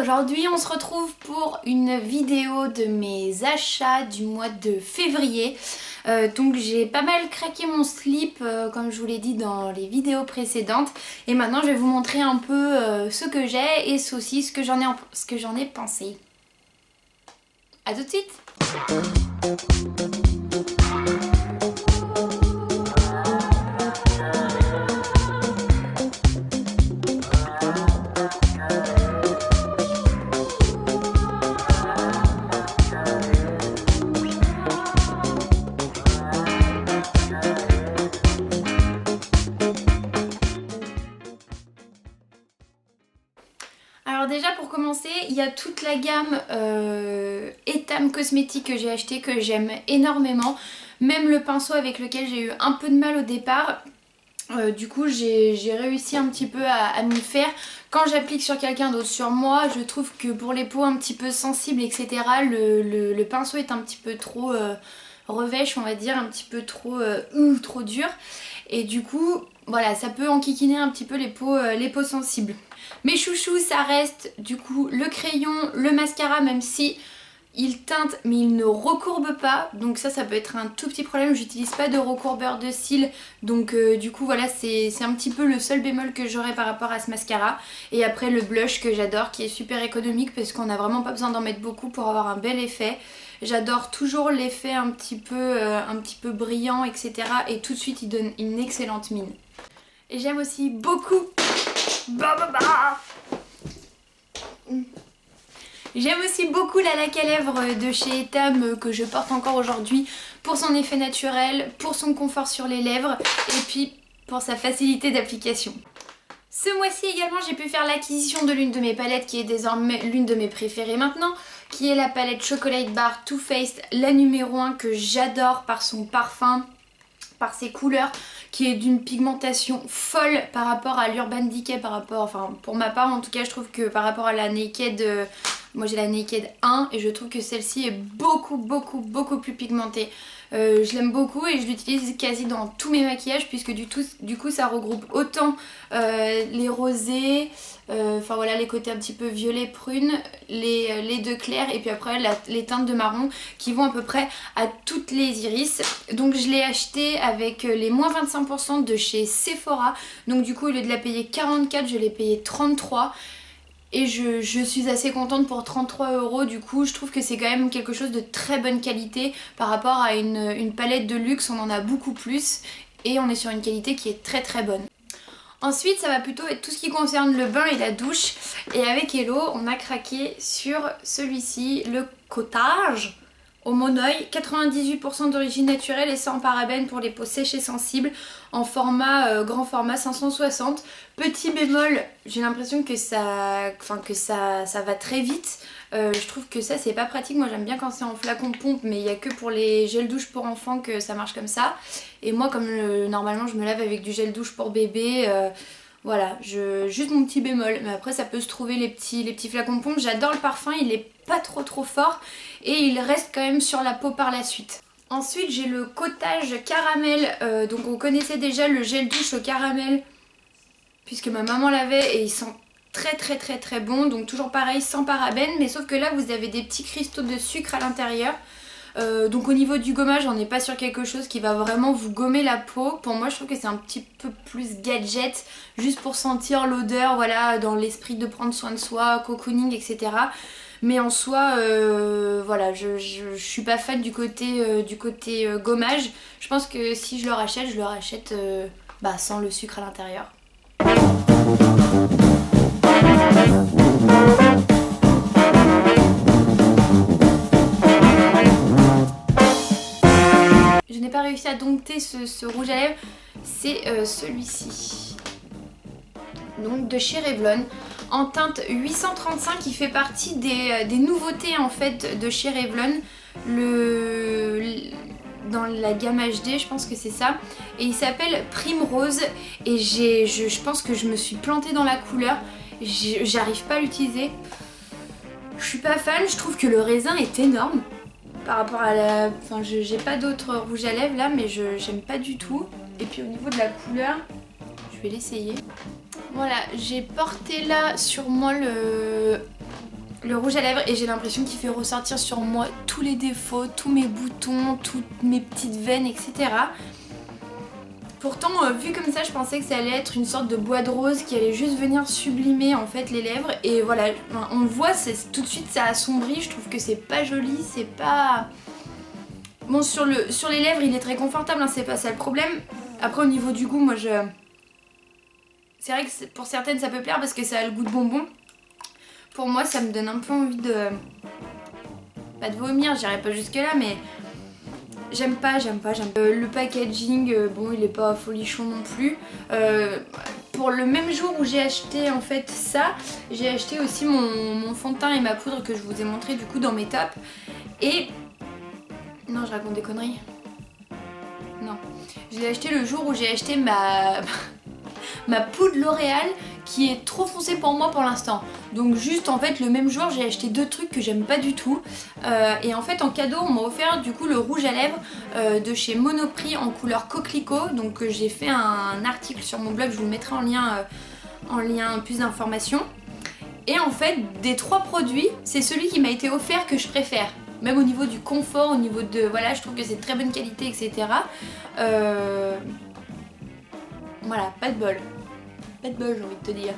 aujourd'hui on se retrouve pour une vidéo de mes achats du mois de février. Donc j'ai pas mal craqué mon slip comme je vous l'ai dit dans les vidéos précédentes. Et maintenant je vais vous montrer un peu ce que j'ai et aussi ce que j'en ai pensé. A tout de suite. Alors déjà pour commencer, il y a toute la gamme Etam Cosmétiques que j'ai acheté, que j'aime énormément. Même le pinceau avec lequel j'ai eu un peu de mal au départ. Du coup j'ai réussi un petit peu à m'y faire. Quand j'applique sur quelqu'un d'autre, sur moi, je trouve que pour les peaux un petit peu sensibles, etc., le pinceau est un petit peu trop revêche, on va dire, un petit peu trop dur. Et du coup, voilà, ça peut enquiquiner un petit peu les peaux sensibles. Mes chouchous, ça reste du coup le crayon, le mascara, même si il teinte mais il ne recourbe pas. Donc ça peut être un tout petit problème. J'utilise pas de recourbeur de cils. Donc du coup voilà, c'est un petit peu le seul bémol que j'aurais par rapport à ce mascara. Et après le blush que j'adore, qui est super économique parce qu'on n'a vraiment pas besoin d'en mettre beaucoup pour avoir un bel effet. J'adore toujours l'effet un petit peu brillant, etc. Et tout de suite il donne une excellente mine. Et j'aime aussi beaucoup... J'aime aussi beaucoup la laque à lèvres de chez Etam que je porte encore aujourd'hui pour son effet naturel, pour son confort sur les lèvres et puis pour sa facilité d'application. Ce mois-ci également j'ai pu faire l'acquisition de l'une de mes palettes qui est désormais l'une de mes préférées maintenant, qui est la palette Chocolate Bar Too Faced, la numéro 1 que j'adore par son parfum, par ses couleurs, qui est d'une pigmentation folle par rapport à l'Urban Decay, enfin pour ma part en tout cas je trouve que par rapport à la Naked, moi j'ai la Naked 1 et je trouve que celle-ci est beaucoup plus pigmentée. Je l'aime beaucoup et je l'utilise quasi dans tous mes maquillages puisque du coup ça regroupe autant les rosés, enfin voilà les côtés un petit peu violet prune, les deux clairs et puis après les teintes de marron qui vont à peu près à toutes les iris. Donc je l'ai acheté avec les moins 25% de chez Sephora. Donc du coup au lieu de la payer 44, je l'ai payé 33. Et je suis assez contente pour 33 €. Du coup je trouve que c'est quand même quelque chose de très bonne qualité par rapport à une palette de luxe, on en a beaucoup plus et on est sur une qualité qui est très bonne. Ensuite ça va plutôt être tout ce qui concerne le bain et la douche. Et avec Hello on a craqué sur celui-ci, le Cottage au Monoi, 98% d'origine naturelle et sans parabènes pour les peaux sèches et sensibles, en format grand format 560. Petit bémol, j'ai l'impression que ça va très vite. Je trouve que ça c'est pas pratique. Moi j'aime bien quand c'est en flacon pompe, mais il n'y a que pour les gels douche pour enfants que ça marche comme ça. Et moi comme normalement je me lave avec du gel douche pour bébé, voilà, juste mon petit bémol. Mais après ça peut se trouver les petits flacons pompe. J'adore le parfum, il est pas trop fort et il reste quand même sur la peau par la suite. Ensuite j'ai le Cottage caramel, donc on connaissait déjà le gel douche au caramel puisque ma maman l'avait et il sent très bon. Donc toujours pareil, sans parabènes, mais sauf que là vous avez des petits cristaux de sucre à l'intérieur. Donc au niveau du gommage on n'est pas sur quelque chose qui va vraiment vous gommer la peau. Pour moi je trouve que c'est un petit peu plus gadget, juste pour sentir l'odeur, voilà, dans l'esprit de prendre soin de soi, cocooning, etc. Mais en soi, voilà, je suis pas fan du côté gommage. Je pense que si je le rachète sans le sucre à l'intérieur. Je n'ai pas réussi à dompter ce rouge à lèvres, c'est celui-ci. Donc de chez Revlon, en teinte 835, qui fait partie des nouveautés en fait de chez Revlon. Dans la gamme HD, je pense que c'est ça. Et il s'appelle Primrose. Et je pense que je me suis plantée dans la couleur. J'arrive pas à l'utiliser. Je suis pas fan, je trouve que le raisin est énorme. Par rapport à la... Enfin, j'ai pas d'autres rouge à lèvres là, mais j'aime pas du tout. Et puis au niveau de la couleur, je vais l'essayer. Voilà, j'ai porté là sur moi le rouge à lèvres et j'ai l'impression qu'il fait ressortir sur moi tous les défauts, tous mes boutons, toutes mes petites veines, etc. Pourtant, vu comme ça, je pensais que ça allait être une sorte de bois de rose qui allait juste venir sublimer en fait les lèvres. Et voilà, on le voit, tout de suite ça assombrit, je trouve que c'est pas joli, c'est pas... Bon, sur les lèvres, il est très confortable, hein, c'est pas ça le problème. Après, au niveau du goût, moi c'est vrai que pour certaines ça peut plaire parce que ça a le goût de bonbon. Pour moi, ça me donne un peu envie de... Pas de vomir, j'irai pas jusque là, mais... J'aime pas. Le packaging, bon, il est pas folichon non plus. Pour le même jour où j'ai acheté en fait ça, j'ai acheté aussi mon fond de teint et ma poudre que je vous ai montré du coup dans mes tops. Et... Non, je raconte des conneries. Non. Je l'ai acheté le jour où j'ai acheté ma poudre L'Oréal qui est trop foncée pour moi pour l'instant. Donc juste en fait le même jour j'ai acheté deux trucs que j'aime pas du tout. Et en fait en cadeau on m'a offert du coup le rouge à lèvres de chez Monoprix en couleur coquelicot. Donc j'ai fait un article sur mon blog, je vous le mettrai en lien plus d'informations. Et en fait des trois produits c'est celui qui m'a été offert que je préfère. Même au niveau du confort, au niveau de... Voilà, je trouve que c'est de très bonne qualité, etc. Voilà, pas de bol. Pas de bol, j'ai envie de te dire.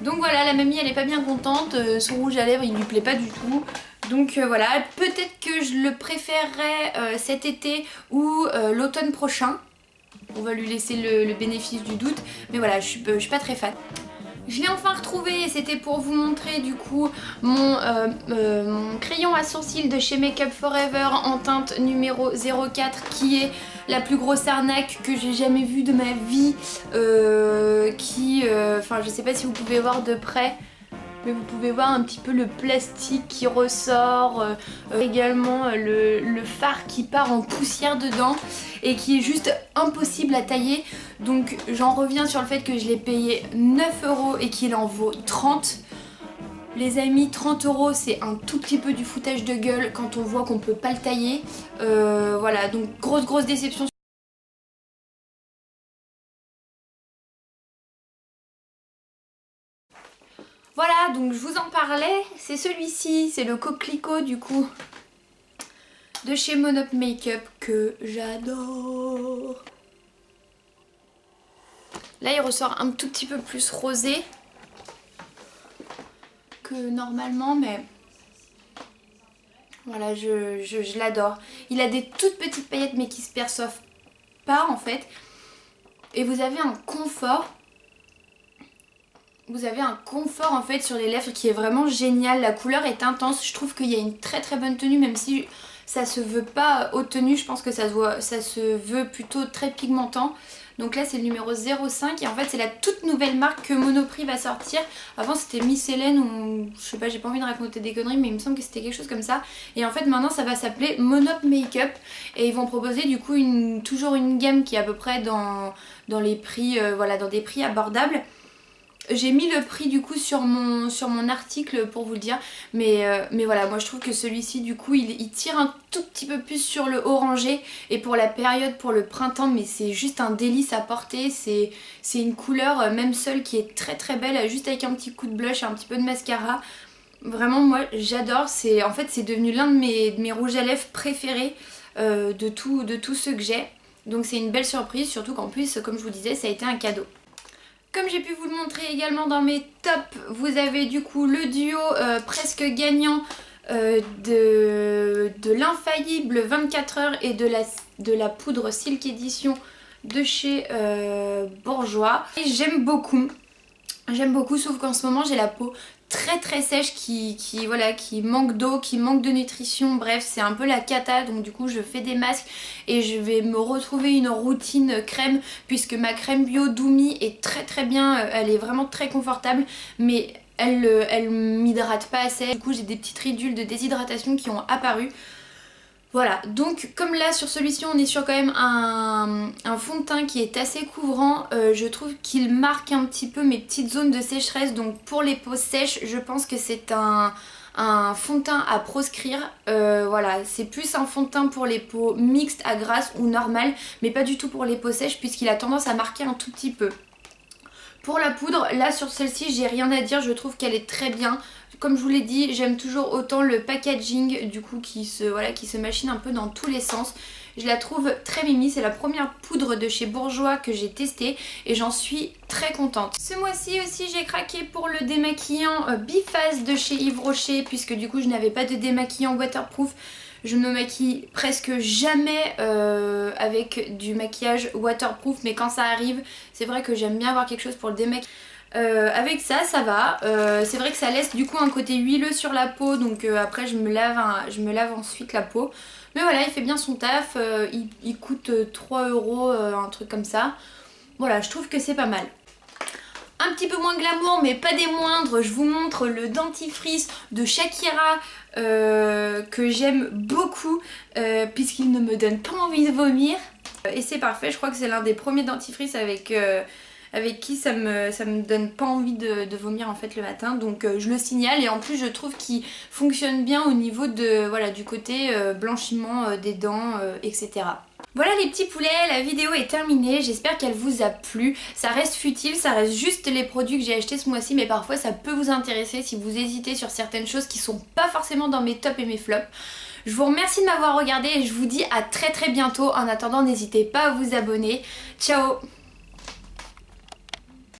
Donc voilà, la mamie elle est pas bien contente, son rouge à lèvres il lui plaît pas du tout. Donc voilà, peut-être que je le préférerais cet été ou l'automne prochain. On va lui laisser le bénéfice du doute. Mais voilà, je suis pas très fan. Je l'ai enfin retrouvé et c'était pour vous montrer du coup mon crayon à sourcils de chez Make Up Forever en teinte numéro 04 qui est la plus grosse arnaque que j'ai jamais vue de ma vie. Enfin je sais pas si vous pouvez voir de près. Mais vous pouvez voir un petit peu le plastique qui ressort, également le fard qui part en poussière dedans et qui est juste impossible à tailler. Donc j'en reviens sur le fait que je l'ai payé 9 € et qu'il en vaut 30. Les amis, 30 € c'est un tout petit peu du foutage de gueule quand on voit qu'on peut pas le tailler. Voilà, donc grosse déception. Voilà, donc je vous en parlais, c'est celui-ci, c'est le coquelicot du coup de chez Monop Makeup que j'adore. Là il ressort un tout petit peu plus rosé que normalement, mais voilà, je l'adore. Il a des toutes petites paillettes mais qui se perçoivent pas en fait. Et vous avez un confort. Vous avez un confort en fait sur les lèvres qui est vraiment génial. La couleur est intense. Je trouve qu'il y a une très bonne tenue, même si ça se veut pas haute tenue. Je pense que ça se veut plutôt très pigmentant. Donc là c'est le numéro 05 et en fait c'est la toute nouvelle marque que Monoprix va sortir. Avant c'était Miss Hélène ou je sais pas, j'ai pas envie de raconter des conneries mais il me semble que c'était quelque chose comme ça. Et en fait maintenant ça va s'appeler Monop Makeup et ils vont proposer du coup toujours une gamme qui est à peu près dans les prix, voilà, dans des prix abordables. J'ai mis le prix du coup sur mon article pour vous le dire, mais voilà, moi je trouve que celui-ci du coup il tire un tout petit peu plus sur le orangé et pour la période, pour le printemps, mais c'est juste un délice à porter. C'est une couleur même seule qui est très belle, juste avec un petit coup de blush et un petit peu de mascara. Vraiment moi j'adore, en fait c'est devenu l'un de mes rouges à lèvres préférés de tous ceux que j'ai. Donc c'est une belle surprise, surtout qu'en plus comme je vous disais ça a été un cadeau. Comme j'ai pu vous le montrer également dans mes tops, vous avez du coup le duo presque gagnant de l'infaillible 24 heures et de la poudre Silk Edition de chez Bourjois. Et j'aime beaucoup, sauf qu'en ce moment j'ai la peau très sèche qui manque d'eau, qui manque de nutrition, bref c'est un peu la cata. Donc du coup je fais des masques et je vais me retrouver une routine crème puisque ma crème bio Doumi est très bien, elle est vraiment très confortable mais elle m'hydrate pas assez. Du coup j'ai des petites ridules de déshydratation qui ont apparu. Voilà, donc comme là sur celui-ci on est sur quand même un fond de teint qui est assez couvrant, je trouve qu'il marque un petit peu mes petites zones de sécheresse. Donc pour les peaux sèches je pense que c'est un fond de teint à proscrire. Voilà, c'est plus un fond de teint pour les peaux mixtes à grasses ou normales, mais pas du tout pour les peaux sèches puisqu'il a tendance à marquer un tout petit peu. Pour la poudre, là sur celle-ci j'ai rien à dire, je trouve qu'elle est très bien. Comme je vous l'ai dit, j'aime toujours autant le packaging du coup qui se machine un peu dans tous les sens. Je la trouve très mimi, c'est la première poudre de chez Bourjois que j'ai testée et j'en suis très contente. Ce mois-ci aussi j'ai craqué pour le démaquillant Biphase de chez Yves Rocher puisque du coup je n'avais pas de démaquillant waterproof. Je ne me maquille presque jamais avec du maquillage waterproof, mais quand ça arrive, c'est vrai que j'aime bien avoir quelque chose pour le démaquiller. Avec ça, ça va. C'est vrai que ça laisse du coup un côté huileux sur la peau, donc après je me lave ensuite la peau. Mais voilà, il fait bien son taf, il coûte 3 €, un truc comme ça. Voilà, je trouve que c'est pas mal. Un petit peu moins glamour mais pas des moindres, je vous montre le dentifrice de Shakira que j'aime beaucoup puisqu'il ne me donne pas envie de vomir. Et c'est parfait, je crois que c'est l'un des premiers dentifrices avec qui ça me donne pas envie de vomir en fait le matin. Donc je le signale et en plus je trouve qu'il fonctionne bien au niveau de, voilà, du côté blanchiment des dents, etc. Voilà les petits poulets, la vidéo est terminée, j'espère qu'elle vous a plu. Ça reste futile, ça reste juste les produits que j'ai achetés ce mois-ci, mais parfois ça peut vous intéresser si vous hésitez sur certaines choses qui sont pas forcément dans mes tops et mes flops. Je vous remercie de m'avoir regardé et je vous dis à très bientôt. En attendant, n'hésitez pas à vous abonner. Ciao!